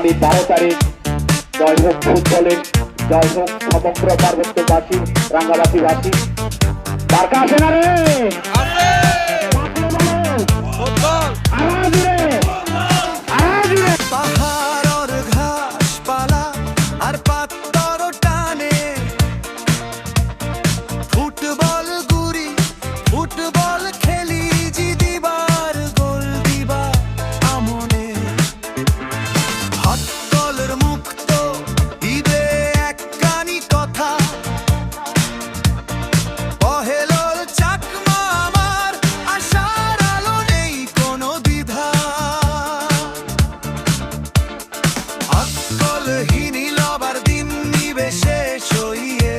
আগামী 12 তারিখ জয় হোক ফুটবলের, জয় হোক সমগ্র পার্বত্যবাসী, রাঙ্গামাটিবাসী। বার্কা আসে না রে, পাহাড়ের ঘাসপালা আর পাত্তর টানে ফুটবল গুড়ি, ফুটবল খেলি জিদিবার গোল দিবা আমনে হট্টলের মুক্ত ইবে এক কানি কথা পহেলর চাকমা আমার আশার আলো নেই কোনো দ্বিধা অকলহীনি লবার দিন নিবে শেষ হইয়ে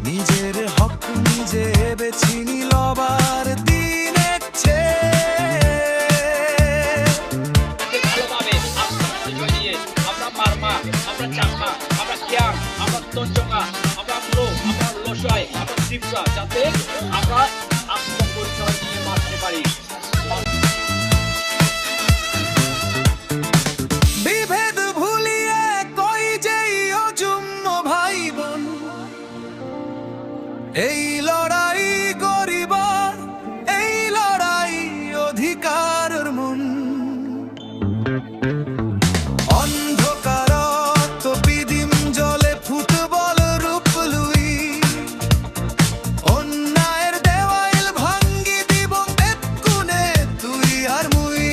নিজের হক নিজে বেছিনি লবার দিন এসেছে ভালোভাবে আমরা নিয়ে আমরা মারমা, আমরা চাকমা, আমরা কিয়াং, আমরা তঞ্চঙ্গা, আমরা লো, আমরা লসয়, আমরা ত্রিপুরা, যাতে আমরা আত্মপরিচয় নিয়ে বাঁচতে পারি। বিভেদ ভুলিয়ে কই যেই অযুম্ম ভাই বোন এই লড়াই গরিবার, এই লড়াই অধিকারের মন অন্ধকারত বিদিম জলে ফুটবল রূপ লুই অন্যায়ের দেওয়াল ভাঙ্গি দিব এক্ষুনে তুই আর মুই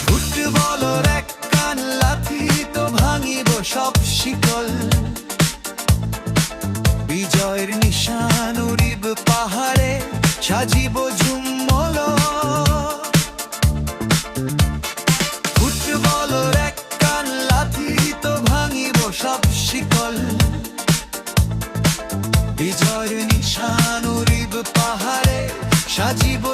ফুটবলের এক কান লাথি তো ভাঙিব সব শিকল বিজয়ের নিশান উড়িব পাহাড়ে সাজিব ঝুমল ফুটবলের এক কান লাথি তো ভাঙিব সব শিকল বিজয়ের নিশান উড়িব পাহাড়ে সাজিব